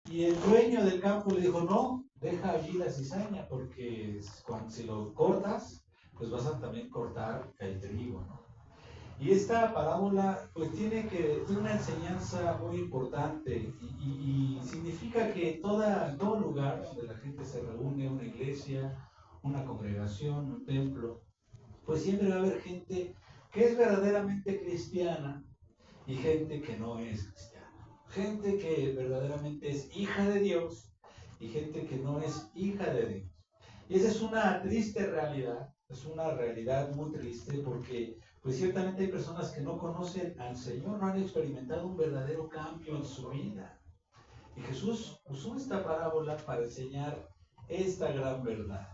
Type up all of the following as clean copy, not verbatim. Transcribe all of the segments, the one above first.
Y el dueño del campo le dijo, no, deja allí la cizaña, porque si lo cortas, pues vas a también cortar el trigo, ¿no? Y esta parábola pues tiene una enseñanza muy importante y significa que en todo lugar donde la gente se reúne, una iglesia, una congregación, un templo, pues siempre va a haber gente que es verdaderamente cristiana y gente que no es cristiana. Gente que verdaderamente es hija de Dios y gente que no es hija de Dios. Y esa es una triste realidad, es una realidad muy triste porque pues ciertamente hay personas que no conocen al Señor, no han experimentado un verdadero cambio en su vida. Y Jesús usó esta parábola para enseñar esta gran verdad.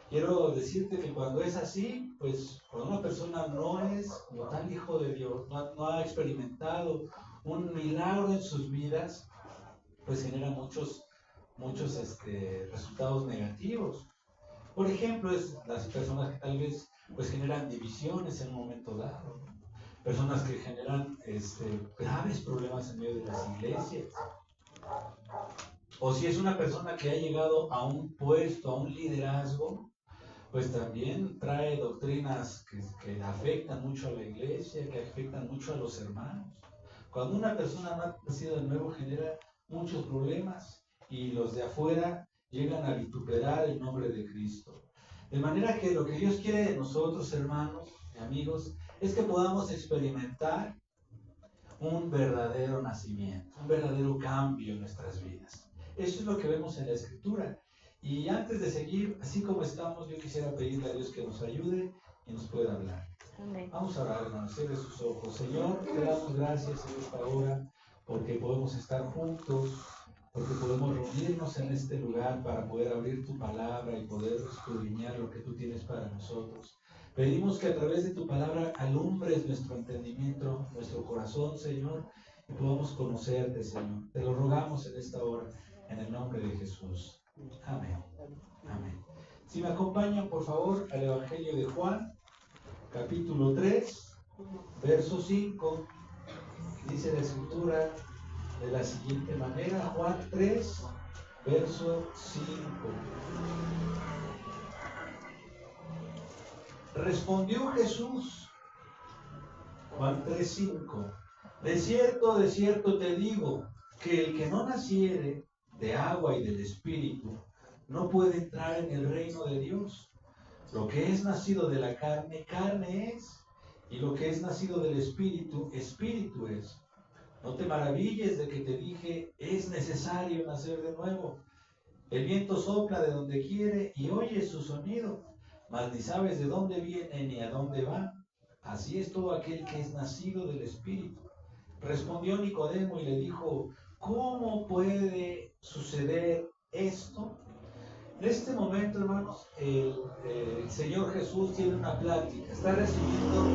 Quiero decirte que cuando es así, pues cuando una persona no es como tal hijo de Dios, no ha experimentado un milagro en sus vidas, pues genera muchos resultados negativos. Por ejemplo, las personas que tal vez pues generan divisiones en un momento dado, personas que generan graves problemas en medio de las iglesias, o si es una persona que ha llegado a un puesto, a un liderazgo, pues también trae doctrinas que afectan mucho a la iglesia, que afectan mucho a los hermanos. Cuando una persona no ha nacido de nuevo genera muchos problemas y los de afuera llegan a vituperar el nombre de Cristo. De manera que lo que Dios quiere de nosotros, hermanos y amigos, es que podamos experimentar un verdadero nacimiento, un verdadero cambio en nuestras vidas. Eso es lo que vemos en la Escritura. Y antes de seguir, así como estamos, yo quisiera pedirle a Dios que nos ayude y nos pueda hablar. Amén. Vamos a orar, hermanos, cierre sus ojos. Señor, te damos gracias en esta hora porque podemos estar juntos, porque podemos reunirnos en este lugar para poder abrir tu palabra y poder escudriñar lo que tú tienes para nosotros. Pedimos que a través de tu palabra alumbres nuestro entendimiento, nuestro corazón, Señor, y podamos conocerte, Señor. Te lo rogamos en esta hora, en el nombre de Jesús. Amén. Amén. Si me acompañan, por favor, al Evangelio de Juan, capítulo 3, verso 5, dice la Escritura de la siguiente manera, Juan 3, verso 5. Respondió Jesús, Juan 3:5, de cierto te digo, que el que no naciere de agua y del Espíritu no puede entrar en el reino de Dios. Lo que es nacido de la carne, carne es, y lo que es nacido del Espíritu, Espíritu es. No te maravilles de que te dije, es necesario nacer de nuevo. El viento sopla de donde quiere y oyes su sonido, mas ni sabes de dónde viene ni a dónde va. Así es todo aquel que es nacido del Espíritu. Respondió Nicodemo y le dijo, ¿cómo puede suceder esto? En este momento, hermanos, el Señor Jesús tiene una plática. Está recibiendo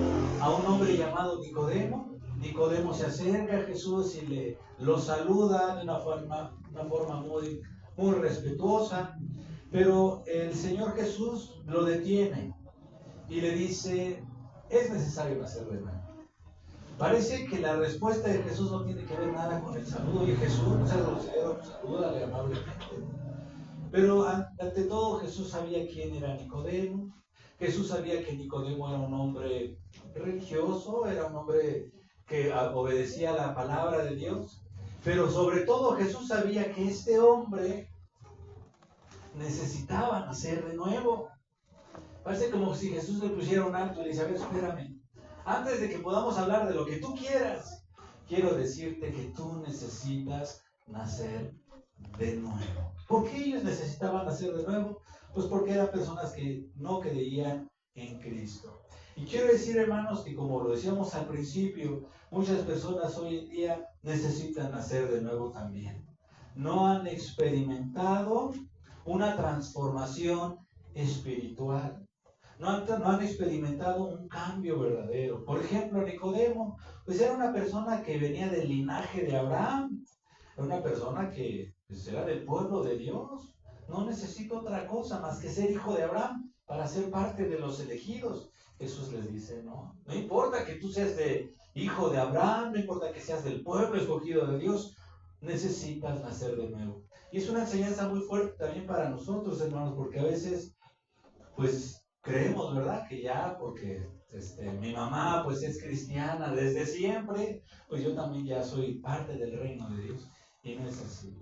a un hombre llamado Nicodemo. Nicodemo se acerca a Jesús y lo saluda de una forma muy respetuosa. Pero el Señor Jesús lo detiene y le dice, es necesario nacer de nuevo. Parece que la respuesta de Jesús no tiene que ver nada con el saludo. Y Jesús, no sea grosero, salúdale amablemente. Pero ante todo Jesús sabía quién era Nicodemo. Jesús sabía que Nicodemo era un hombre religioso, era un hombre que obedecía la palabra de Dios. Pero sobre todo Jesús sabía que este hombre necesitaba nacer de nuevo. Parece como si Jesús le pusiera un alto y le dice, a ver, espérame. Antes de que podamos hablar de lo que tú quieras, quiero decirte que tú necesitas nacer de nuevo. ¿Por qué ellos necesitaban nacer de nuevo? Pues porque eran personas que no creían en Cristo. Y quiero decir, hermanos, que como lo decíamos al principio, muchas personas hoy en día necesitan nacer de nuevo también. No han experimentado una transformación espiritual. No han experimentado un cambio verdadero. Por ejemplo, Nicodemo, pues era una persona que venía del linaje de Abraham. Era una persona que pues, era del pueblo de Dios. No necesita otra cosa más que ser hijo de Abraham para ser parte de los elegidos. Jesús les dice, no importa que tú seas hijo de Abraham, no importa que seas del pueblo escogido de Dios, necesitas nacer de nuevo. Y es una enseñanza muy fuerte también para nosotros, hermanos, porque a veces, pues, creemos, ¿verdad? Que ya, porque mi mamá, pues, es cristiana desde siempre, pues yo también ya soy parte del reino de Dios. Y no es así.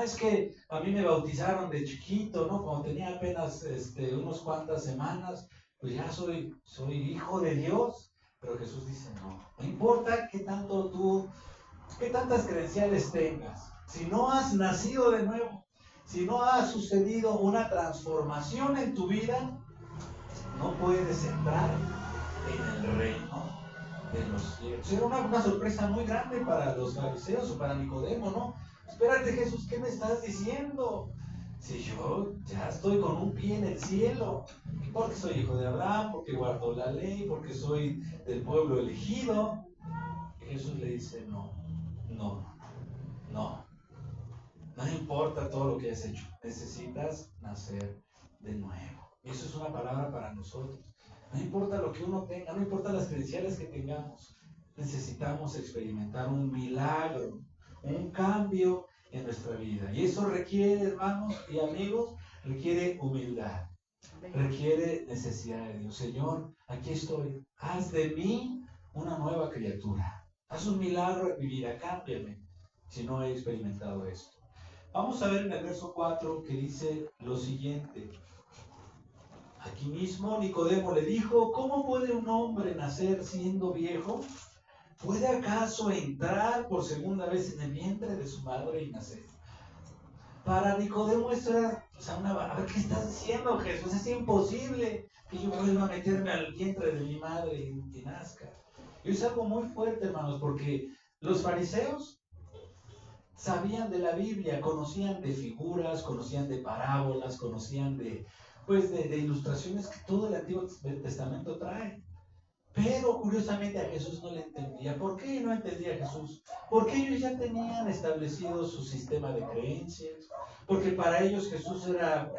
Es que a mí me bautizaron de chiquito, ¿no? Cuando tenía apenas unos cuantas semanas, pues ya soy hijo de Dios. Pero Jesús dice, no importa qué tantas credenciales tengas, si no has nacido de nuevo, si no ha sucedido una transformación en tu vida, no puedes entrar en el reino de los cielos. Era una sorpresa muy grande para los fariseos o para Nicodemo, ¿no? Espérate, Jesús, ¿qué me estás diciendo? Si yo ya estoy con un pie en el cielo, porque soy hijo de Abraham, porque guardo la ley, porque soy del pueblo elegido. Y Jesús le dice, no, no importa todo lo que has hecho, necesitas nacer de nuevo. Y eso es una palabra para nosotros. No importa lo que uno tenga, no importa las credenciales que tengamos, necesitamos experimentar un milagro, un cambio en nuestra vida. Y eso requiere, hermanos y amigos, requiere humildad, requiere necesidad de Dios. Señor, aquí estoy, haz de mí una nueva criatura. Haz un milagro en mi vida, cámbiame si no he experimentado esto. Vamos a ver en el verso 4 que dice lo siguiente. Aquí mismo Nicodemo le dijo, ¿cómo puede un hombre nacer siendo viejo? ¿Puede acaso entrar por segunda vez en el vientre de su madre y nacer? Para Nicodemo esto era, a ver, ¿qué estás diciendo, Jesús? Es imposible que yo vuelva a meterme al vientre de mi madre y nazca. Y es algo muy fuerte, hermanos, porque los fariseos sabían de la Biblia, conocían de figuras, conocían de parábolas, conocían de ilustraciones que todo el Antiguo Testamento trae. Pero curiosamente a Jesús no le entendía. ¿Por qué no entendía a Jesús? Porque ellos ya tenían establecido su sistema de creencias. Porque para ellos Jesús era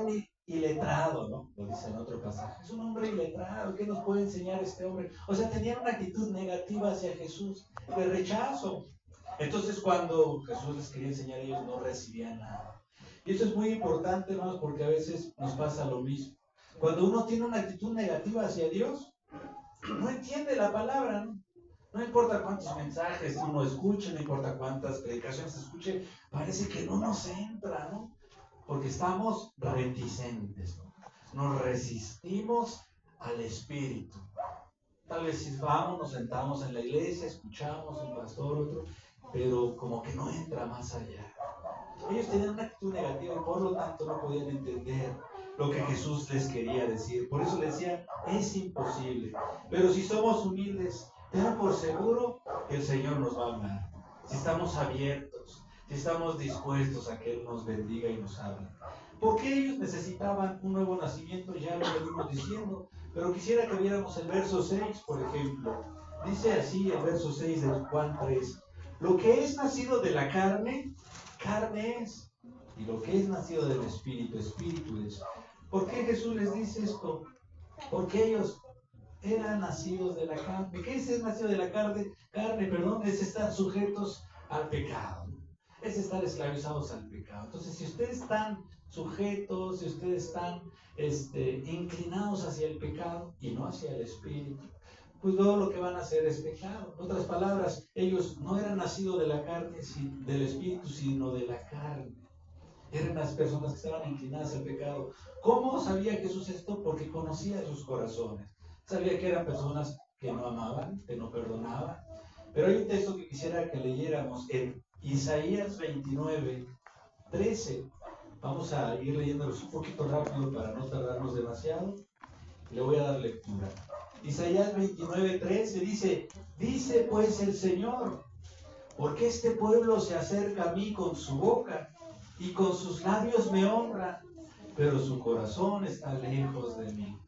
un iletrado, ¿no? Lo dice en otro pasaje. Es un hombre iletrado. ¿Qué nos puede enseñar este hombre? O sea, tenían una actitud negativa hacia Jesús, de rechazo. Entonces cuando Jesús les quería enseñar, ellos no recibían nada. Y eso es muy importante, hermanos, porque a veces nos pasa lo mismo. Cuando uno tiene una actitud negativa hacia Dios, no entiende la palabra, ¿no? No importa cuántos mensajes uno escuche, no importa cuántas predicaciones escuche, parece que no nos entra, ¿no? Porque estamos reticentes, ¿no? Nos resistimos al Espíritu. Tal vez si vamos, nos sentamos en la iglesia, escuchamos un pastor, otro, pero como que no entra más allá. Ellos tenían una actitud negativa y por lo tanto no podían entender lo que Jesús les quería decir. Por eso les decía, es imposible. Pero si somos humildes, ten por seguro que el Señor nos va a hablar. Si estamos abiertos, si estamos dispuestos a que Él nos bendiga y nos hable. Porque ellos necesitaban un nuevo nacimiento, ya lo venimos diciendo. Pero quisiera que viéramos el verso 6, por ejemplo. Dice así el verso 6 de Juan 3. Lo que es nacido de la carne, carne es. Y lo que es nacido del Espíritu, Espíritu es. ¿Por qué Jesús les dice esto? Porque ellos eran nacidos de la carne. ¿Qué es nacido de la carne? Es estar sujetos al pecado. Es estar esclavizados al pecado. Entonces, si ustedes están sujetos, si ustedes están inclinados hacia el pecado y no hacia el Espíritu, pues todo lo que van a hacer es pecado. En otras palabras, ellos no eran nacidos de la carne, del Espíritu, sino de la carne. Eran las personas que estaban inclinadas al pecado. ¿Cómo sabía Jesús esto? Porque conocía sus corazones. Sabía que eran personas que no amaban, que no perdonaban. Pero hay un texto que quisiera que leyéramos en Isaías 29, 13. Vamos a ir leyéndolos un poquito rápido para no tardarnos demasiado. Le voy a dar lectura. Isaías 29, 13 dice pues el Señor, porque este pueblo se acerca a mí con su boca y con sus labios me honra, pero su corazón está lejos de mí.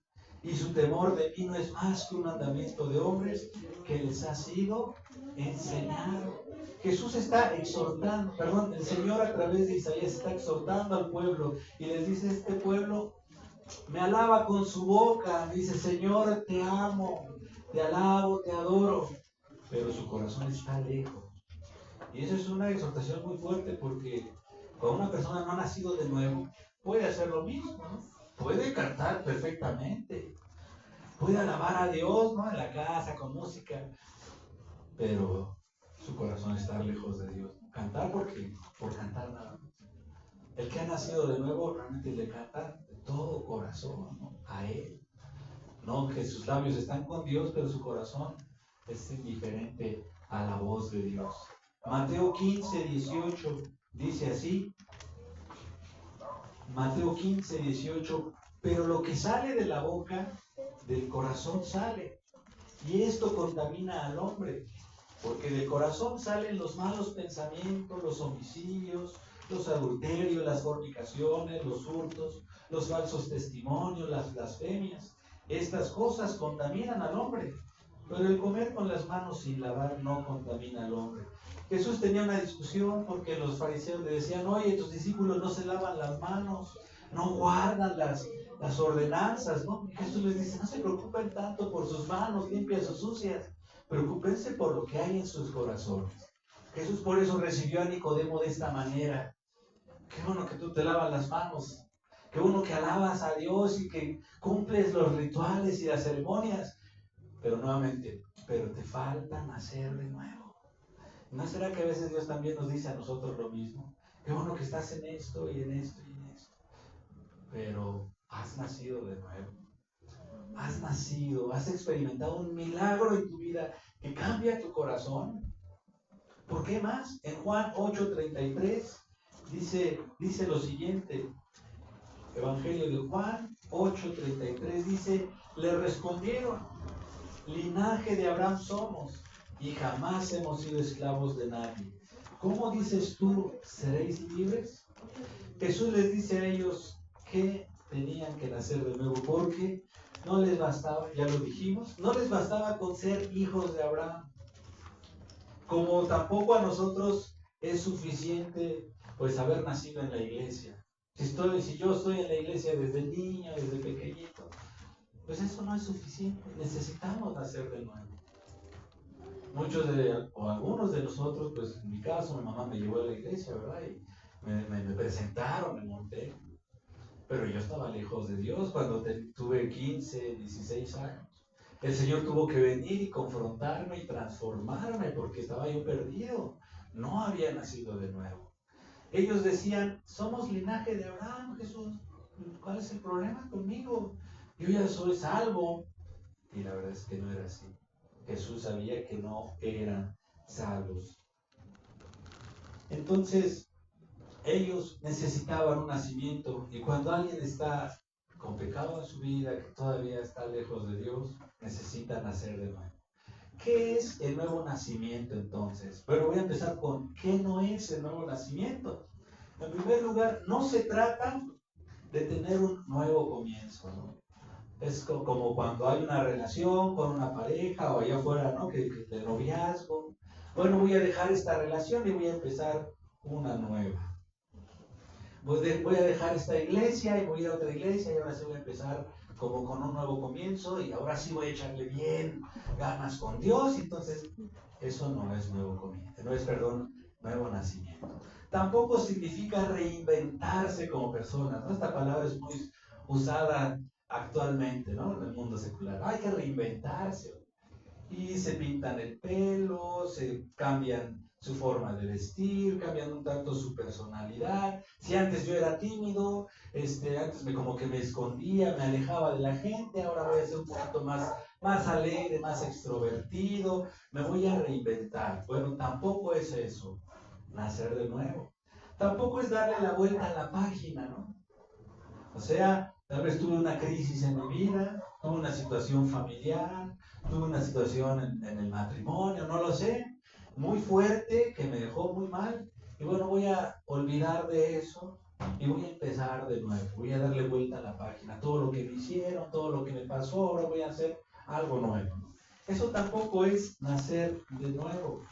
Y su temor de mí no es más que un mandamiento de hombres que les ha sido enseñado. Jesús está exhortando, el Señor a través de Isaías está exhortando al pueblo y les dice, este pueblo me alaba con su boca, me dice, Señor, te amo, te alabo, te adoro, pero su corazón está lejos. Y eso es una exhortación muy fuerte porque cuando una persona no ha nacido de nuevo, puede hacer lo mismo, ¿no? Puede cantar perfectamente, puede alabar a Dios, ¿no? En la casa, con música, pero su corazón está lejos de Dios. Cantar porque, por cantar nada más. El que ha nacido de nuevo realmente le canta de todo corazón, ¿no? A Él. No que sus labios están con Dios, pero su corazón es indiferente a la voz de Dios. Mateo 15, 18 dice así. Mateo 15, 18. Pero lo que sale de la boca, del corazón sale. Y esto contamina al hombre. Porque del corazón salen los malos pensamientos, los homicidios, los adulterios, las fornicaciones, los hurtos, los falsos testimonios, las blasfemias. Estas cosas contaminan al hombre, pero el comer con las manos sin lavar no contamina al hombre. Jesús tenía una discusión porque los fariseos le decían, oye, tus discípulos no se lavan las manos, no guardan las ordenanzas, ¿no? Y Jesús les dice, no se preocupen tanto por sus manos limpias o sucias, preocúpense por lo que hay en sus corazones. Jesús por eso recibió a Nicodemo de esta manera. Qué bueno que tú te lavas las manos. Qué bueno que alabas a Dios y que cumples los rituales y las ceremonias. Pero nuevamente, pero te falta nacer de nuevo. ¿No será que a veces Dios también nos dice a nosotros lo mismo? Qué bueno que estás en esto y en esto y en esto. Pero has nacido de nuevo. Has nacido, has experimentado un milagro en tu vida que cambia tu corazón. ¿Por qué más? En Juan 8:33 dice lo siguiente. Evangelio de Juan 8:33 dice, le respondieron, linaje de Abraham somos y jamás hemos sido esclavos de nadie. ¿Cómo dices tú, seréis libres? Jesús les dice a ellos que tenían que nacer de nuevo porque no les bastaba, ya lo dijimos, no les bastaba con ser hijos de Abraham. Como tampoco a nosotros es suficiente pues haber nacido en la iglesia. Si yo estoy en la iglesia desde niño, desde pequeñito, pues eso no es suficiente. Necesitamos nacer de nuevo. O algunos de nosotros, pues en mi caso, mi mamá me llevó a la iglesia, ¿verdad? Y me presentaron, me monté. Pero yo estaba lejos de Dios cuando tuve 15, 16 años. El Señor tuvo que venir y confrontarme y transformarme porque estaba yo perdido. No había nacido de nuevo. Ellos decían, somos linaje de Abraham, Jesús. ¿Cuál es el problema conmigo? Yo ya soy salvo. Y la verdad es que no era así. Jesús sabía que no eran salvos. Entonces, ellos necesitaban un nacimiento. Y cuando alguien está con pecado en su vida, que todavía está lejos de Dios, necesita nacer de nuevo. ¿Qué es el nuevo nacimiento entonces? Pero voy a empezar con ¿qué no es el nuevo nacimiento? En primer lugar, no se trata de tener un nuevo comienzo, ¿no? Es como cuando hay una relación con una pareja o allá afuera, ¿no? Que de noviazgo. Bueno, voy a dejar esta relación y voy a empezar una nueva. Voy a dejar esta iglesia y voy a ir a otra iglesia y ahora sí voy a empezar como con un nuevo comienzo y ahora sí voy a echarle bien ganas con Dios. Entonces, eso no es nuevo comienzo, nuevo nacimiento. Tampoco significa reinventarse como persona, ¿no? Esta palabra es muy usada actualmente, ¿no? En el mundo secular. Hay que reinventarse. Y se pintan el pelo, se cambian su forma de vestir, cambian un tanto su personalidad. Si antes yo era tímido, antes como que me escondía, me alejaba de la gente, ahora voy a ser un poquito más alegre, más extrovertido, me voy a reinventar. Bueno, tampoco es eso, nacer de nuevo. Tampoco es darle la vuelta a la página, ¿no? O sea, tal vez tuve una crisis en mi vida, tuve una situación familiar, tuve una situación en el matrimonio, no lo sé, muy fuerte, que me dejó muy mal. Y bueno, voy a olvidar de eso y voy a empezar de nuevo. Voy a darle vuelta a la página. Todo lo que me hicieron, todo lo que me pasó, ahora voy a hacer algo nuevo. Eso tampoco es nacer de nuevo.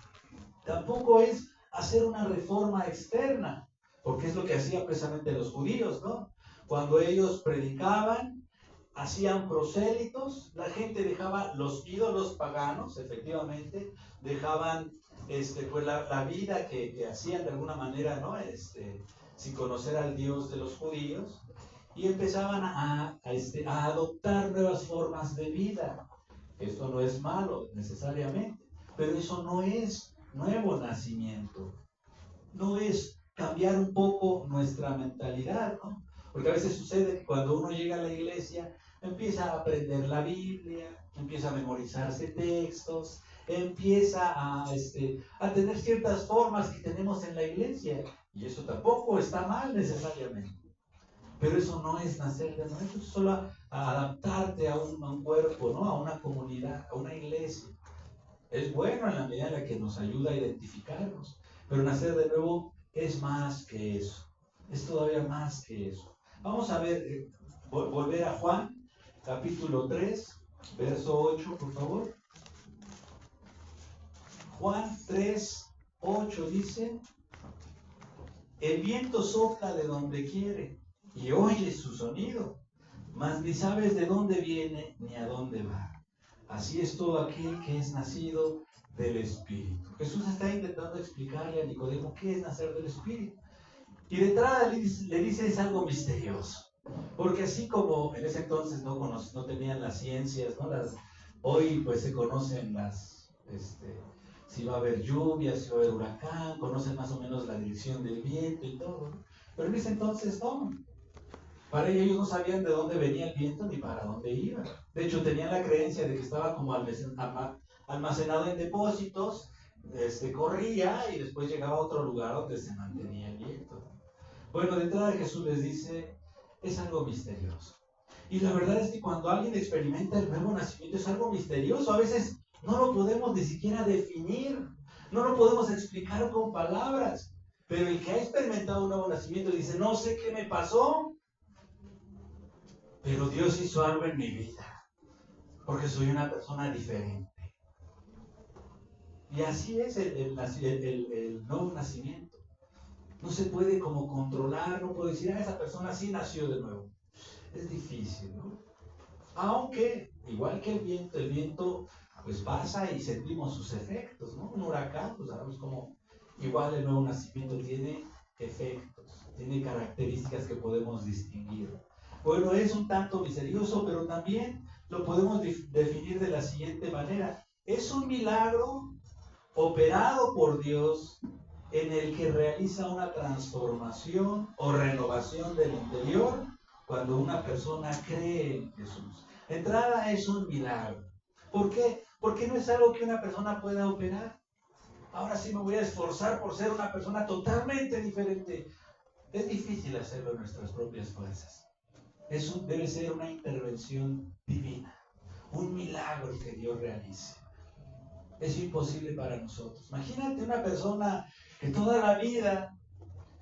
Tampoco es hacer una reforma externa, porque es lo que hacían precisamente los judíos, ¿no? Cuando ellos predicaban, hacían prosélitos, la gente dejaba los ídolos paganos, efectivamente, dejaban pues la vida que hacían de alguna manera, ¿no? Sin conocer al Dios de los judíos, y empezaban a adoptar nuevas formas de vida. Esto no es malo necesariamente, pero eso no es nuevo nacimiento, no es cambiar un poco nuestra mentalidad, ¿no? Porque a veces sucede que cuando uno llega a la iglesia, empieza a aprender la Biblia, empieza a memorizarse textos, empieza a tener ciertas formas que tenemos en la iglesia, y eso tampoco está mal necesariamente. Pero eso no es nacer de nuevo, eso es solo a adaptarte a un cuerpo, ¿no? A una comunidad, a una iglesia. Es bueno en la medida en la que nos ayuda a identificarnos, pero nacer de nuevo es más que eso, es todavía más que eso. Vamos a ver, volver a Juan, capítulo 3, verso 8, por favor. Juan 3, 8 dice: el viento sopla de donde quiere y oyes su sonido, mas ni sabes de dónde viene ni a dónde va. Así es todo aquel que es nacido del Espíritu. Jesús está intentando explicarle a Nicodemo qué es nacer del Espíritu. Y de entrada le dice es algo misterioso. Porque así como en ese entonces no tenían las ciencias, ¿no? Hoy pues se conocen si va a haber lluvia, si va a haber huracán, conocen más o menos la dirección del viento y todo, ¿no? Pero en ese entonces no. Para ellos no sabían de dónde venía el viento ni para dónde iba. De hecho, tenían la creencia de que estaba como almacenado en depósitos, corría y después llegaba a otro lugar donde se mantenía el viento. Bueno, de entrada Jesús les dice, es algo misterioso. Y la verdad es que cuando alguien experimenta el nuevo nacimiento es algo misterioso. A veces no lo podemos ni siquiera definir, no lo podemos explicar con palabras. Pero el que ha experimentado un nuevo nacimiento dice, no sé qué me pasó, pero Dios hizo algo en mi vida, porque soy una persona diferente. Y así es el nuevo nacimiento. No se puede como controlar, no puedo decir, esa persona sí nació de nuevo. Es difícil, ¿no? Aunque, igual que el viento pues pasa y sentimos sus efectos, ¿no? Un huracán, pues sabemos cómo igual el nuevo nacimiento tiene efectos, tiene características que podemos distinguir. Bueno, es un tanto misterioso, pero también lo podemos definir de la siguiente manera. Es un milagro operado por Dios en el que realiza una transformación o renovación del interior cuando una persona cree en Jesús. De entrada es un milagro. ¿Por qué? Porque no es algo que una persona pueda operar. Ahora sí me voy a esforzar por ser una persona totalmente diferente. Es difícil hacerlo en nuestras propias fuerzas. Debe ser una intervención divina, un milagro que Dios realice. Es imposible para nosotros. Imagínate una persona que toda la vida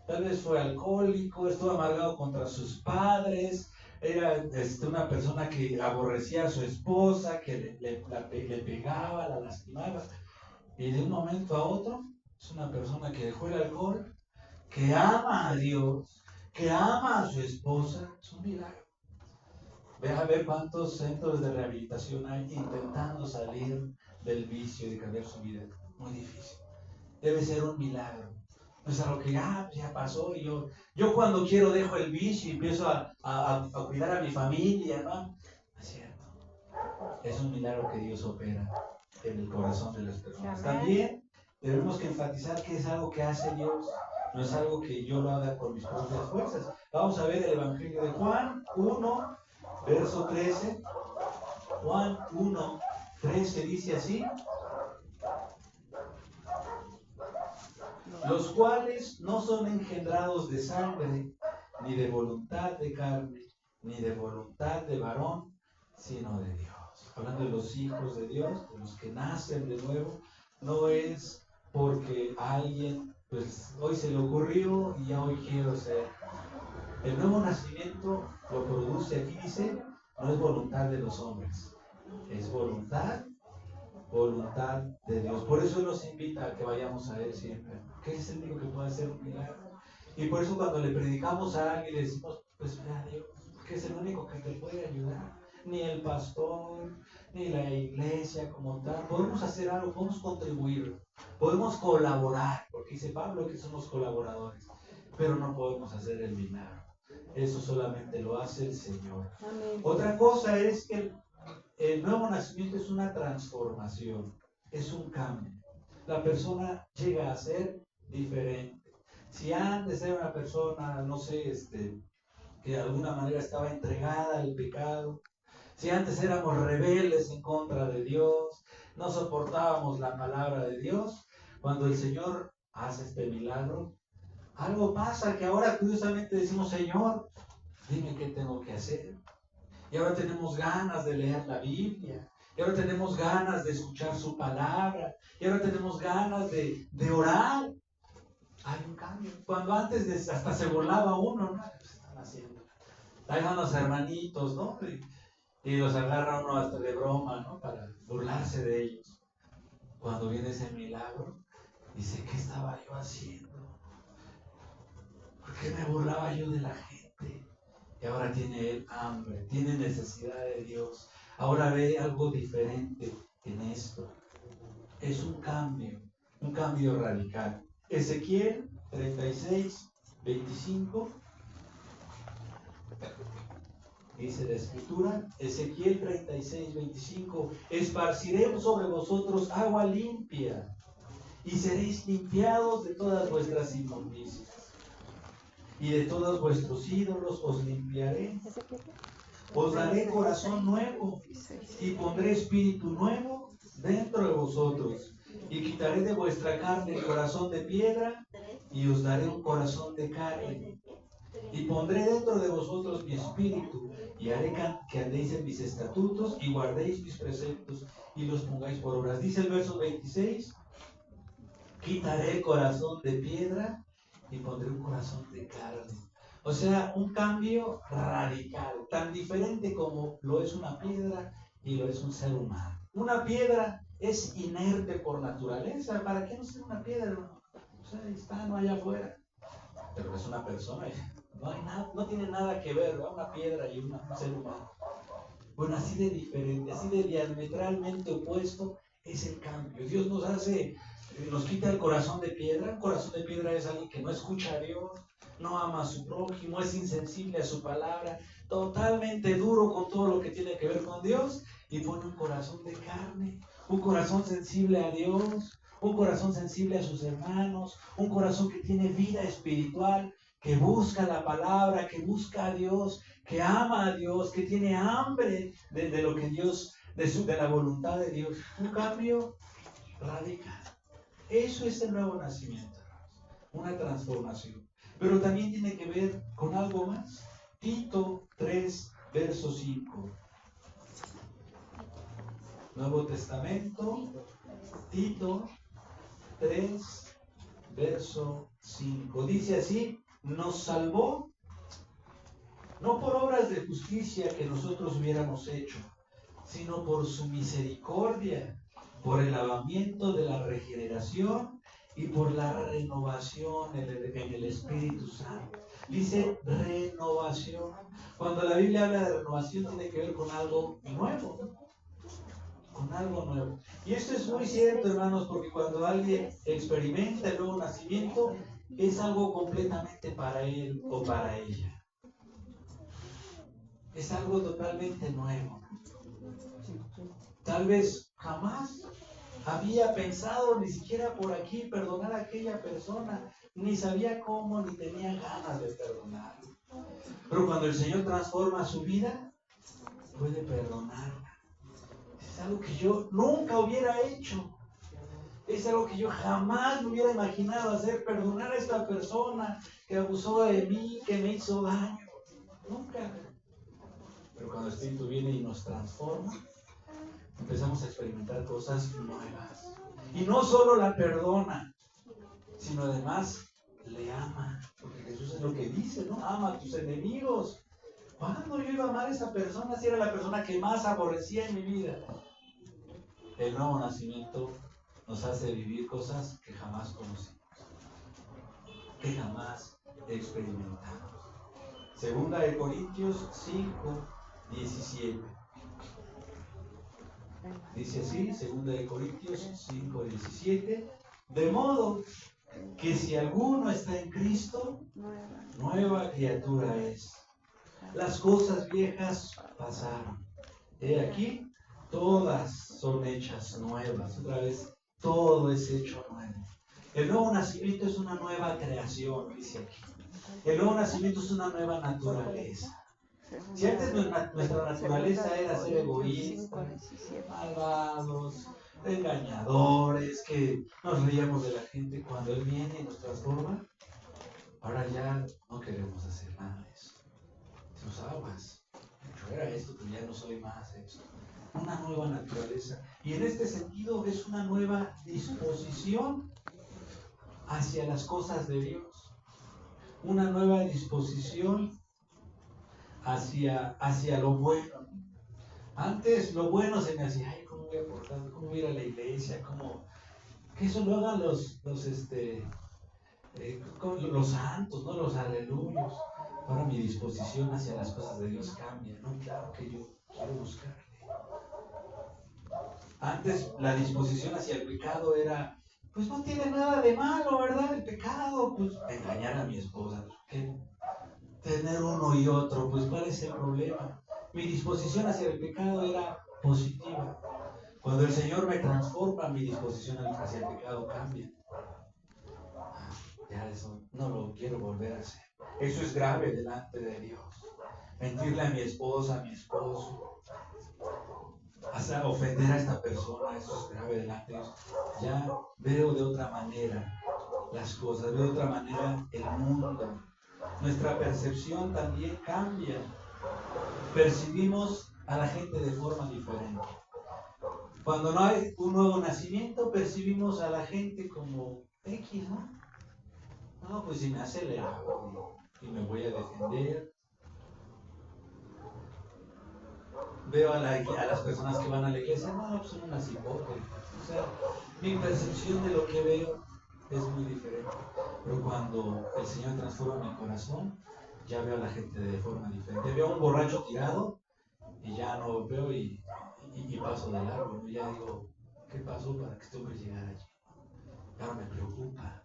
tal vez fue alcohólico, estuvo amargado contra sus padres, era una persona que aborrecía a su esposa, que le pegaba, la lastimaba, y de un momento a otro es una persona que dejó el alcohol, que ama a Dios, que ama a su esposa. Es un milagro. Ve a ver cuántos centros de rehabilitación hay intentando salir del vicio y de cambiar su vida. Muy difícil. Debe ser un milagro. No es algo que ya pasó y yo cuando quiero dejo el vicio y empiezo a cuidar a mi familia, ¿no? No es cierto. Es un milagro que Dios opera en el corazón de las personas. También debemos que enfatizar que es algo que hace Dios, no es algo que yo lo haga por mis propias fuerzas. Vamos a ver el Evangelio de Juan 1, verso 13. Juan 1, 13 dice así: los cuales no son engendrados de sangre, ni de voluntad de carne, ni de voluntad de varón, sino de Dios. Hablando de los hijos de Dios, de los que nacen de nuevo, no es porque a alguien, pues hoy se le ocurrió y ya hoy quiero ser. El nuevo nacimiento lo produce, aquí dice, no es voluntad de los hombres, es voluntad de Dios. Por eso Él nos invita a que vayamos a Él siempre, que es el único que puede hacer un milagro. Y por eso cuando le predicamos a alguien le decimos, pues ve a Dios, que es el único que te puede ayudar. ni el pastor, ni la iglesia como tal. Podemos hacer algo, podemos contribuir, podemos colaborar, porque dice Pablo que somos colaboradores, pero no podemos hacer el milagro. Eso solamente lo hace el Señor. Amén. Otra cosa es que el nuevo nacimiento es una transformación, es un cambio. La persona llega a ser diferente. Si antes era una persona, no sé, que de alguna manera estaba entregada al pecado, si antes éramos rebeldes en contra de Dios, no soportábamos la palabra de Dios, cuando el Señor hace este milagro, algo pasa que ahora curiosamente decimos, Señor, dime qué tengo que hacer. Y ahora tenemos ganas de leer la Biblia, y ahora tenemos ganas de escuchar su palabra, y ahora tenemos ganas de orar. Hay un cambio. Cuando antes hasta se burlaba uno, ¿no? ¿Qué están haciendo? Ahí van los hermanitos, ¿no? Y los agarra uno hasta de broma, ¿no? Para burlarse de ellos. Cuando viene ese milagro, dice, ¿qué estaba yo haciendo? ¿Por qué me burlaba yo de la gente? Y ahora tiene él hambre, tiene necesidad de Dios. Ahora ve algo diferente en esto. Es un cambio radical. Ezequiel 36, 25. Dice la escritura, Ezequiel 36, 25, esparciré sobre vosotros agua limpia y seréis limpiados de todas vuestras inmundicias y de todos vuestros ídolos os limpiaré. Os daré corazón nuevo y pondré espíritu nuevo dentro de vosotros y quitaré de vuestra carne el corazón de piedra y os daré un corazón de carne. Y pondré dentro de vosotros mi espíritu, y haré que andéis en mis estatutos, y guardéis mis preceptos, y los pongáis por obras. Dice el verso 26, quitaré el corazón de piedra, y pondré un corazón de carne. O sea, un cambio radical, tan diferente como lo es una piedra, y lo es un ser humano. Una piedra es inerte por naturaleza. ¿Para qué no ser una piedra? O sea, ahí está, no allá afuera. Pero es una persona. No hay nada, no tiene nada que ver, ¿verdad? Una piedra y un ser humano. Bueno, así de diferente, así de diametralmente opuesto es el cambio. Dios nos hace, nos quita el corazón de piedra. Un corazón de piedra es alguien que no escucha a Dios, no ama a su prójimo, es insensible a su palabra, totalmente duro con todo lo que tiene que ver con Dios, y pone un corazón de carne, un corazón sensible a Dios, un corazón sensible a sus hermanos, un corazón que tiene vida espiritual, que busca la palabra, que busca a Dios, que ama a Dios, que tiene hambre de lo que Dios, de la voluntad de Dios. Un cambio radical. Eso es el nuevo nacimiento, una transformación. Pero también tiene que ver con algo más. Tito 3, verso 5. Nuevo Testamento, Tito 3, verso 5. Dice así, nos salvó no por obras de justicia que nosotros hubiéramos hecho, sino por su misericordia, por el lavamiento de la regeneración y por la renovación en el Espíritu Santo. Dice renovación. Cuando la Biblia habla de renovación tiene que ver con algo nuevo, con algo nuevo. Y esto es muy cierto, hermanos, porque cuando alguien experimenta el nuevo nacimiento, es algo completamente para él o para ella. Es algo totalmente nuevo. Tal vez jamás había pensado ni siquiera por aquí perdonar a aquella persona, ni sabía cómo, ni tenía ganas de perdonar. Pero cuando el Señor transforma su vida, puede perdonarla. Es algo que yo nunca hubiera hecho. Es algo que yo jamás me hubiera imaginado hacer, perdonar a esta persona que abusó de mí, que me hizo daño. Nunca. Pero cuando el Espíritu viene y nos transforma, empezamos a experimentar cosas nuevas. Y no solo la perdona, sino además le ama. Porque Jesús es lo que dice, ¿no? Ama a tus enemigos. ¿Cuándo yo iba a amar a esa persona si era la persona que más aborrecía en mi vida? El nuevo nacimiento nos hace vivir cosas que jamás conocimos, que jamás experimentamos. Segunda de Corintios 5, 17. Dice así, 2 Corintios 5:17, de modo que si alguno está en Cristo, nueva criatura es. Las cosas viejas pasaron. He aquí, todas son hechas nuevas. Otra vez, todo es hecho nuevo. El nuevo nacimiento es una nueva creación, dice aquí. El nuevo nacimiento es una nueva naturaleza. Si antes nuestra naturaleza era ser egoístas, malvados, engañadores, que nos reíamos de la gente cuando Él viene y nos transforma, ahora ya no queremos hacer nada de eso. Tus aguas, yo era esto, pero ya no soy más esto. Una nueva naturaleza. Y en este sentido es una nueva disposición hacia las cosas de Dios. Una nueva disposición hacia lo bueno. Antes lo bueno se me hacía, ay, ¿cómo voy a portar? ¿Cómo voy a ir a la iglesia? ¿Cómo? Que eso lo hagan los santos, ¿no? Los aleluyos. Ahora mi disposición hacia las cosas de Dios cambia, ¿no? Claro que yo quiero buscarle. Antes la disposición hacia el pecado era, pues no tiene nada de malo, ¿verdad? El pecado, pues engañar a mi esposa, ¿qué? Tener uno y otro, pues ¿cuál es el problema? Mi disposición hacia el pecado era positiva. Cuando el Señor me transforma, mi disposición hacia el pecado cambia. Ya eso no lo quiero volver a hacer. Eso es grave delante de Dios. Mentirle a mi esposa, a mi esposo, hasta ofender a esta persona, eso es grave delante de Dios. Ya veo de otra manera las cosas, veo de otra manera el mundo. Nuestra percepción también cambia. Percibimos a la gente de forma diferente. Cuando no hay un nuevo nacimiento, percibimos a la gente como X, ¿no? No, pues si me hace le hago y me voy a defender. Veo a las personas que van a la iglesia, no, pues son unas hipócritas. O sea, mi percepción de lo que veo es muy diferente. Pero cuando el Señor transforma mi corazón, ya veo a la gente de forma diferente. Veo a un borracho tirado y ya no veo y paso de largo, ¿no? Ya digo, ¿qué pasó para que este hombre llegara allí? Ahora me preocupa.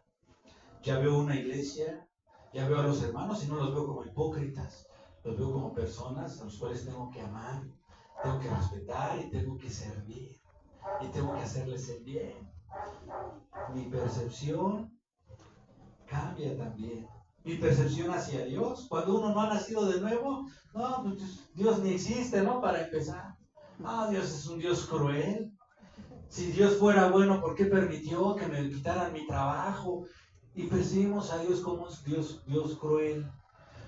Ya veo una iglesia, ya veo a los hermanos y no los veo como hipócritas, los veo como personas a los cuales tengo que amar, tengo que respetar y tengo que servir y tengo que hacerles el bien. Mi percepción cambia también. Mi percepción hacia Dios, cuando uno no ha nacido de nuevo, no, pues Dios ni existe, ¿no? Para empezar. Ah, Dios es un Dios cruel. Si Dios fuera bueno, ¿por qué permitió que me quitaran mi trabajo? Y percibimos a Dios como un Dios cruel,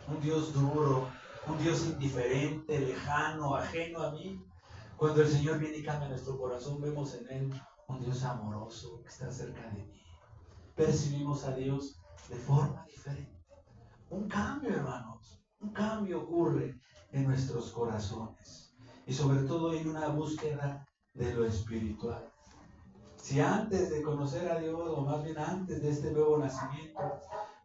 un Dios duro, un Dios indiferente, lejano, ajeno a mí. Cuando el Señor viene y cambia nuestro corazón, vemos en Él un Dios amoroso que está cerca de mí. Percibimos a Dios de forma diferente. Un cambio, hermanos, un cambio ocurre en nuestros corazones. Y sobre todo hay una búsqueda de lo espiritual. Si antes de conocer a Dios, o más bien antes de este nuevo nacimiento,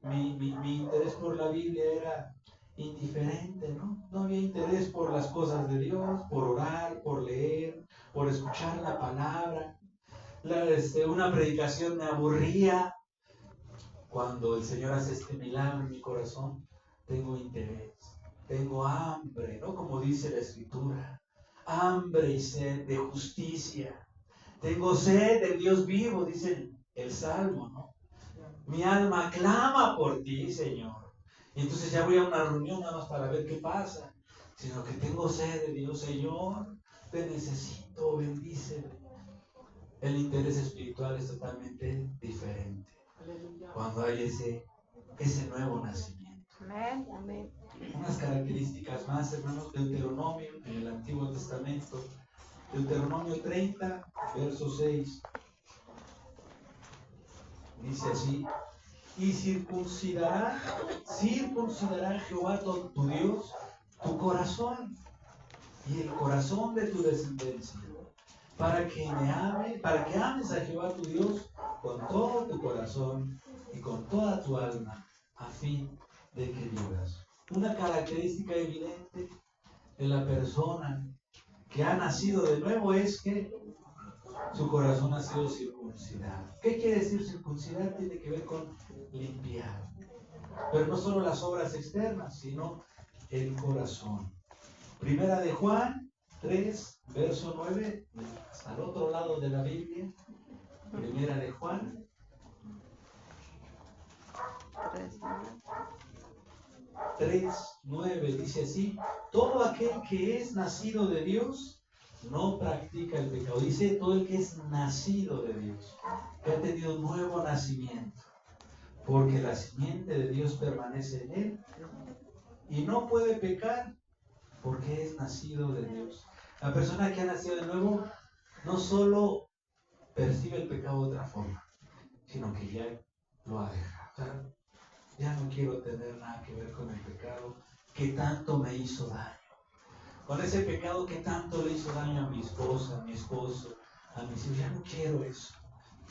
mi interés por la Biblia era indiferente, ¿no? No había interés por las cosas de Dios, por orar, por leer, por escuchar la palabra. Una predicación me aburría. Cuando el Señor hace este milagro en mi corazón, tengo interés, tengo hambre, ¿no? Como dice la Escritura, hambre y sed de justicia. Tengo sed del Dios vivo, dice el Salmo, ¿no? Mi alma clama por ti, Señor. Y entonces ya voy a una reunión nada más para ver qué pasa, sino que tengo sed de Dios, Señor, te necesito, bendíceme. El interés espiritual es totalmente diferente cuando hay ese nuevo nacimiento. Amén. Unas características más, hermanos, Deuteronomio en el Antiguo Testamento, Deuteronomio 30, verso 6, dice así: y circuncidará Jehová tu Dios tu corazón y el corazón de tu descendencia, para que ames a Jehová tu Dios con todo tu corazón y con toda tu alma, a fin de que vivas. Una característica evidente de la persona que ha nacido de nuevo es que su corazón ha sido circuncidado. ¿Qué quiere decir circuncidar? Tiene que ver con limpiar. Pero no solo las obras externas, sino el corazón. Primera de Juan 3, verso 9, hasta el otro lado de la Biblia. Primera de Juan 3:9 dice así: todo aquel que es nacido de Dios no practica el pecado. Dice todo el que es nacido de Dios, que ha tenido nuevo nacimiento, porque la simiente de Dios permanece en él y no puede pecar porque es nacido de Dios. La persona que ha nacido de nuevo no solo percibe el pecado de otra forma, sino que ya lo ha dejado. O sea, ya no quiero tener nada que ver con el pecado que tanto me hizo daño. Con ese pecado que tanto le hizo daño a mi esposa, a mi esposo, a mis hijos. Ya no quiero eso.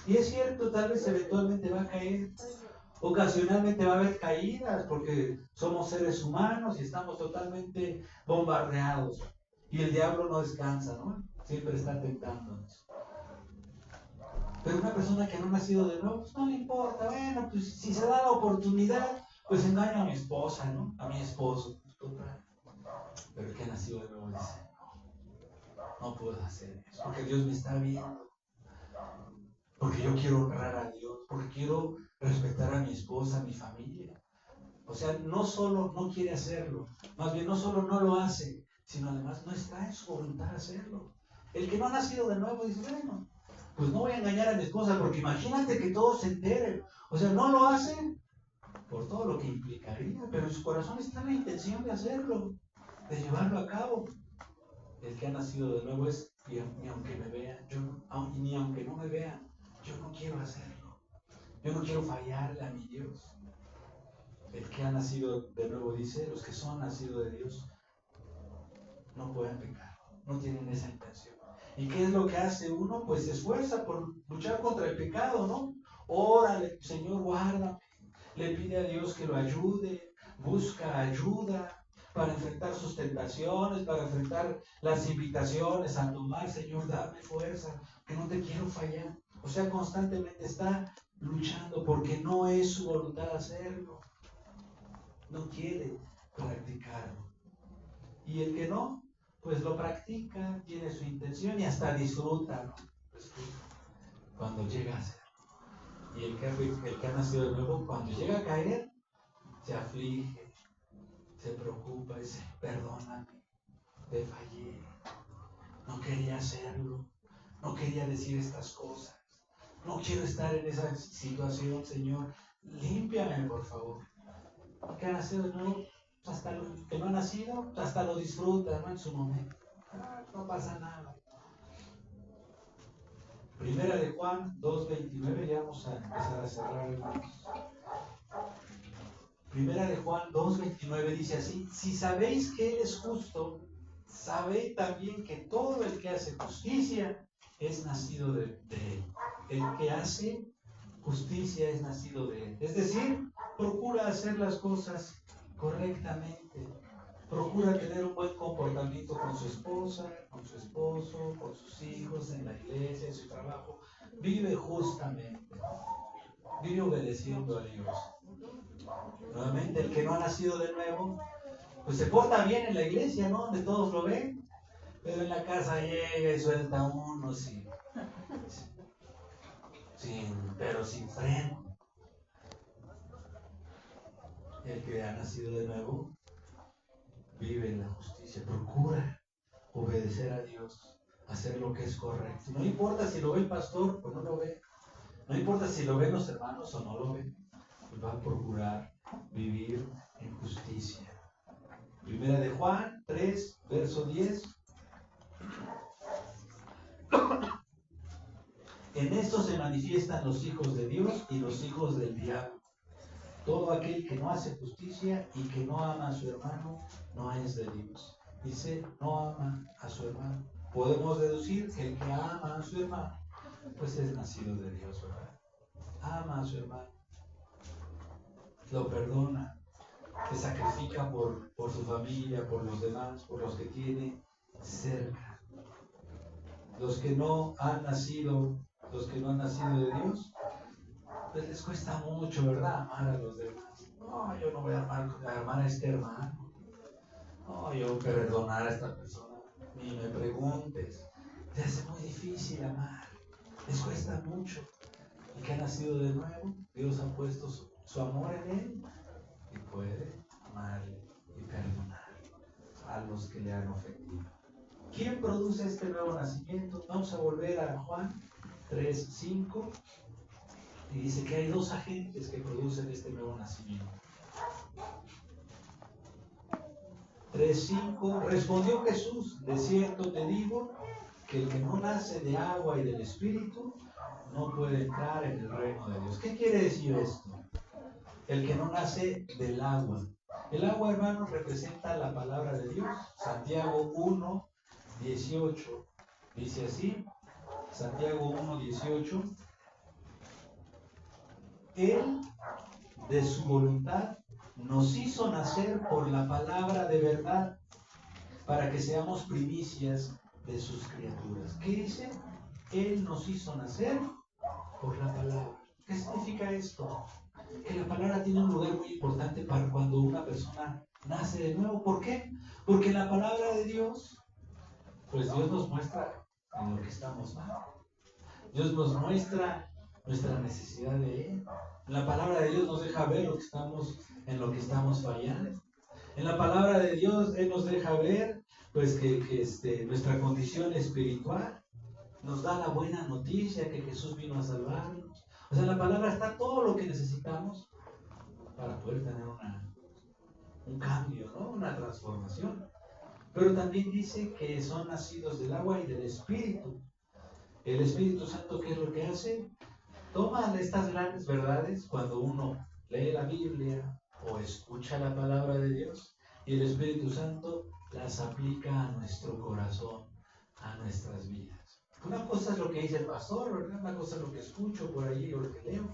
Y es cierto, tal vez eventualmente va a caer. Ocasionalmente va a haber caídas porque somos seres humanos y estamos totalmente bombardeados. Y el diablo no descansa, ¿no? Siempre está tentándonos. Pero una persona que no ha nacido de nuevo, pues no le importa. Bueno, pues si se da la oportunidad, pues engaño a mi esposa, ¿no? A mi esposo. Pues, total. Pero el que ha nacido de nuevo dice, no puedo hacer eso. Porque Dios me está viendo. Porque yo quiero honrar a Dios. Porque quiero respetar a mi esposa, a mi familia. O sea, no solo no quiere hacerlo, más bien no solo no lo hace, sino además no está en su voluntad hacerlo. El que no ha nacido de nuevo dice, bueno, pues no voy a engañar a mi esposa, porque imagínate que todos se enteren. O sea, no lo hacen por todo lo que implicaría, pero en su corazón está la intención de hacerlo, de llevarlo a cabo. El que ha nacido de nuevo es, ni aunque me vean, ni aunque no me vean, yo no quiero hacerlo. Yo no quiero fallarle a mi Dios. El que ha nacido de nuevo dice, los que son nacidos de Dios no pueden pecar, no tienen esa intención. ¿Y qué es lo que hace uno? Pues se esfuerza por luchar contra el pecado, ¿no? Órale, Señor, guárdame. Le pide a Dios que lo ayude, busca ayuda para enfrentar sus tentaciones, para enfrentar las invitaciones a tomar. Señor, dame fuerza, que no te quiero fallar. O sea, constantemente está luchando porque no es su voluntad hacerlo. No quiere practicarlo. Y el que no, pues lo practica, tiene su intención y hasta disfruta, ¿no? Cuando llega a ser. Y el que ha nacido de nuevo, cuando llega a caer, se aflige, se preocupa y dice, perdóname, te fallé, no quería hacerlo, no quería decir estas cosas, no quiero estar en esa situación, Señor, límpiame por favor. El que ha nacido de nuevo, hasta el que no ha nacido, hasta lo disfruta, ¿no? En su momento. No pasa nada. Primera de Juan 2:29, ya vamos a empezar a cerrar, hermanos. Primera de Juan 2:29 dice así: si sabéis que Él es justo, sabéis también que todo el que hace justicia es nacido de Él. El que hace justicia es nacido de Él. Es decir, procura hacer las cosas correctamente. Procura tener un buen comportamiento con su esposa, con su esposo, con sus hijos, en la iglesia, en su trabajo. Vive justamente. Vive obedeciendo a Dios. Nuevamente, el que no ha nacido de nuevo, pues se porta bien en la iglesia, ¿no? Donde todos lo ven. Pero en la casa llega y suelta uno pero sin freno. El que ha nacido de nuevo vive en la justicia, procura obedecer a Dios, hacer lo que es correcto. No importa si lo ve el pastor o no lo ve, no importa si lo ven los hermanos o no lo ven, va a procurar vivir en justicia. Primera de Juan 3, verso 10. En esto se manifiestan los hijos de Dios y los hijos del diablo. Todo aquel que no hace justicia y que no ama a su hermano no es de Dios. Dice, no ama a su hermano. Podemos deducir que el que ama a su hermano, pues es nacido de Dios, ¿verdad? Ama a su hermano, lo perdona, se sacrifica por su familia, por los demás, por los que tiene cerca. los que no han nacido de Dios, pues les cuesta mucho, ¿verdad? Amar a los demás. No, yo no voy a amar a este hermano. No, yo perdonar a esta persona. Ni me preguntes. Te hace muy difícil amar. Les cuesta mucho. El que ha nacido de nuevo, Dios ha puesto su amor en él y puede amarle y perdonar a los que le han ofendido. ¿Quién produce este nuevo nacimiento? Vamos a volver a Juan 3:5 y dice que hay dos agentes que producen este nuevo nacimiento. 3:5, respondió Jesús: de cierto te digo que el que no nace de agua y del Espíritu no puede entrar en el reino de Dios. ¿Qué quiere decir esto? El que no nace del agua. El agua, hermanos, representa la palabra de Dios. Santiago 1:18 dice así. Santiago 1:18. Él, de su voluntad, nos hizo nacer por la palabra de verdad, para que seamos primicias de sus criaturas. ¿Qué dice? Él nos hizo nacer por la palabra. ¿Qué significa esto? Que la palabra tiene un lugar muy importante para cuando una persona nace de nuevo. ¿Por qué? Porque la palabra de Dios, pues Dios nos muestra en lo que estamos mal. Dios nos muestra nuestra necesidad de Él. La palabra de Dios nos deja ver en lo que estamos fallando. En la palabra de Dios Él nos deja ver pues que nuestra condición espiritual. Nos da la buena noticia que Jesús vino a salvarnos. O sea, en la palabra está todo lo que necesitamos para poder tener un cambio, ¿no? Una transformación. Pero también dice que son nacidos del agua y del Espíritu. El Espíritu Santo, ¿qué es lo que hace? Toma estas grandes verdades cuando uno lee la Biblia o escucha la palabra de Dios, y el Espíritu Santo las aplica a nuestro corazón, a nuestras vidas. Una cosa es lo que dice el pastor, ¿verdad? Una cosa es lo que escucho por ahí o lo que leo.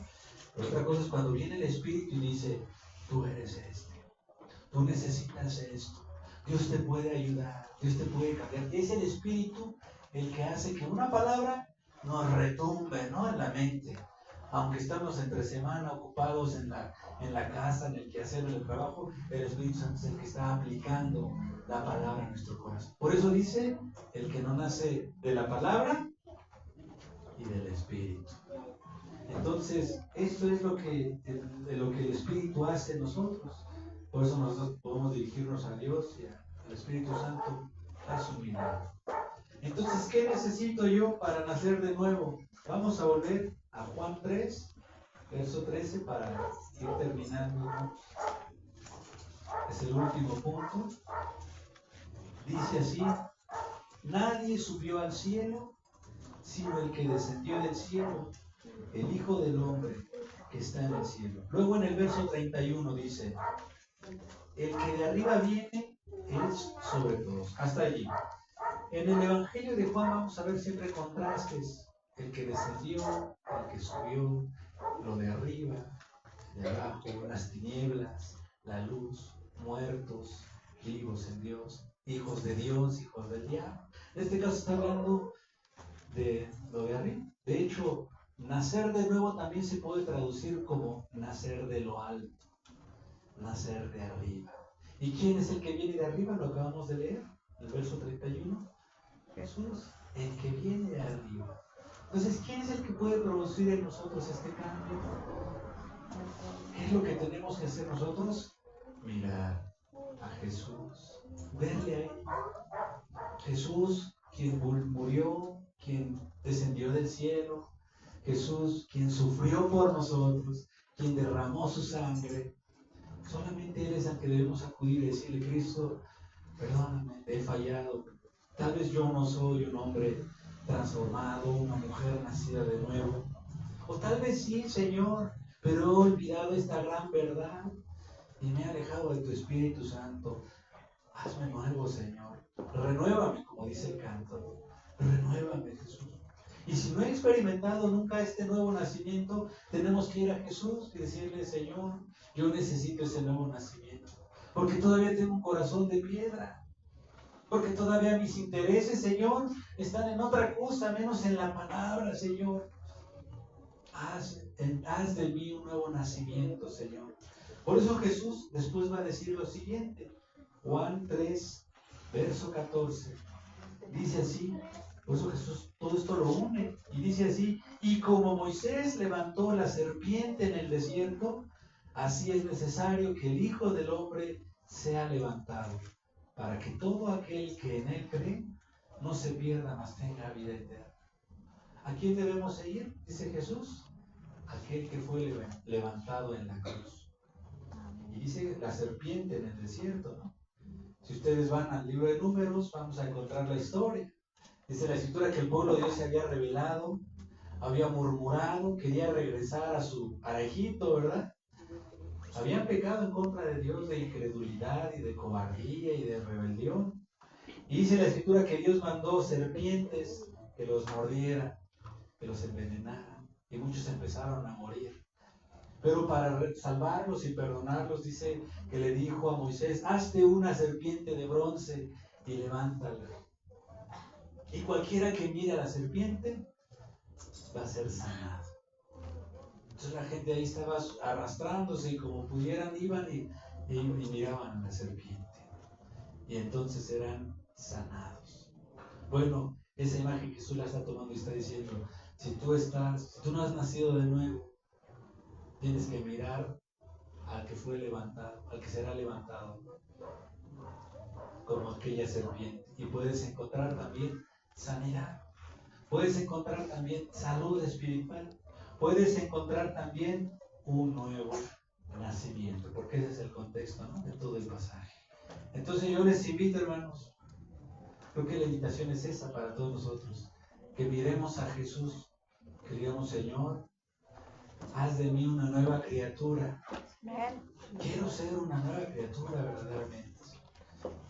Pero otra cosa es cuando viene el Espíritu y dice: tú eres tú necesitas esto, Dios te puede ayudar, Dios te puede cambiar. Es el Espíritu el que hace que una palabra nos retumbe, ¿no? En la mente. Aunque estamos entre semana ocupados en la casa, en el quehacer, en el trabajo, el Espíritu Santo es el que está aplicando la palabra en nuestro corazón. Por eso dice: el que no nace de la palabra y del Espíritu. Entonces, esto es lo que el Espíritu hace en nosotros. Por eso nosotros podemos dirigirnos a Dios y al Espíritu Santo a su milagro. Entonces, ¿qué necesito yo para nacer de nuevo? Vamos a volver a Juan 3, verso 13, para ir terminando, ¿no? Es el último punto. Dice así: nadie subió al cielo, sino el que descendió del cielo, el Hijo del Hombre que está en el cielo. Luego en el verso 31 dice: el que de arriba viene es sobre todos. Hasta allí. En el Evangelio de Juan vamos a ver siempre contrastes: el que descendió, el que subió, lo de arriba, de abajo, las tinieblas, la luz, muertos, vivos en Dios, hijos de Dios, hijos del diablo. En este caso está hablando de lo de arriba. De hecho, nacer de nuevo también se puede traducir como nacer de lo alto, nacer de arriba. ¿Y quién es el que viene de arriba? Lo acabamos de leer, el verso 31. Jesús, el que viene de arriba. Entonces, ¿quién es el que puede producir en nosotros este cambio? ¿Qué es lo que tenemos que hacer nosotros? Mirar a Jesús, verle a Él. Jesús, quien murió, quien descendió del cielo. Jesús, quien sufrió por nosotros, quien derramó su sangre. Solamente Él es al que debemos acudir y decirle: Cristo, perdóname, he fallado. Tal vez yo no soy un hombre transformado, una mujer nacida de nuevo. O tal vez sí, Señor, pero he olvidado esta gran verdad y me he alejado de tu Espíritu Santo. Hazme nuevo, Señor. Renuévame, como dice el canto. Renuévame, Jesús. Y si no he experimentado nunca este nuevo nacimiento, tenemos que ir a Jesús y decirle: Señor, yo necesito ese nuevo nacimiento, porque todavía tengo un corazón de piedra. Porque todavía mis intereses, Señor, están en otra cosa, menos en la palabra, Señor. Haz de mí un nuevo nacimiento, Señor. Por eso Jesús después va a decir lo siguiente. Juan 3, verso 14. Dice así. Por eso Jesús todo esto lo une. Y dice así. Y como Moisés levantó la serpiente en el desierto, así es necesario que el Hijo del Hombre sea levantado, para que todo aquel que en él cree no se pierda, mas tenga vida eterna. ¿A quién debemos seguir? Dice Jesús. Aquel que fue levantado en la cruz. Y dice la serpiente en el desierto, ¿no? Si ustedes van al libro de Números, vamos a encontrar la historia. Dice la escritura que el pueblo de Dios se había rebelado, había murmurado, quería regresar a Egipto, ¿verdad? Habían pecado en contra de Dios de incredulidad y de cobardía y de rebelión. Y dice la escritura que Dios mandó serpientes que los mordieran, que los envenenaran, y muchos empezaron a morir. Pero para salvarlos y perdonarlos, dice que le dijo a Moisés, hazte una serpiente de bronce y levántala. Y cualquiera que mire a la serpiente va a ser sanado. Entonces la gente ahí estaba arrastrándose y como pudieran iban y miraban a la serpiente. Y entonces eran sanados. Bueno, esa imagen Jesús la está tomando y está diciendo, si tú no has nacido de nuevo, tienes que mirar al que fue levantado, al que será levantado, como aquella serpiente. Y puedes encontrar también sanidad. Puedes encontrar también salud espiritual. Puedes encontrar también un nuevo nacimiento, porque ese es el contexto, ¿no?, de todo el pasaje. Entonces yo les invito, hermanos, creo que la invitación es esa para todos nosotros, que miremos a Jesús, que digamos, Señor, haz de mí una nueva criatura. Quiero ser una nueva criatura verdaderamente.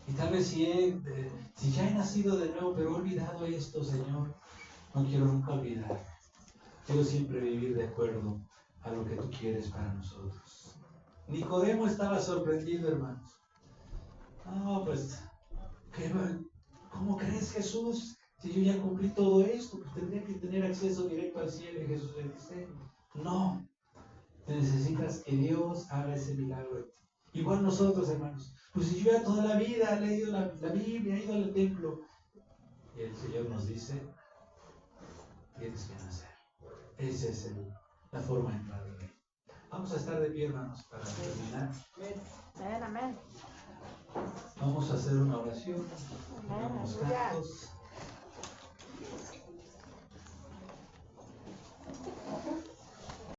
Y tal vez si ya he nacido de nuevo, pero he olvidado esto, Señor, no quiero nunca olvidar. Quiero siempre vivir de acuerdo a lo que tú quieres para nosotros. Nicodemo estaba sorprendido, hermanos. No, pues, ¿cómo crees, Jesús? Si yo ya cumplí todo esto, pues tendría que tener acceso directo al cielo. Y Jesús le dice, no, necesitas que Dios haga ese milagro. Igual nosotros, hermanos. Pues si yo ya toda la vida he leído la Biblia, he ido al templo. Y el Señor nos dice, tienes que nacer. Esa es la forma de entrar en él. Vamos a estar de pie, hermanos, para terminar. Amén, amén. Vamos a hacer una oración. Unos cantos.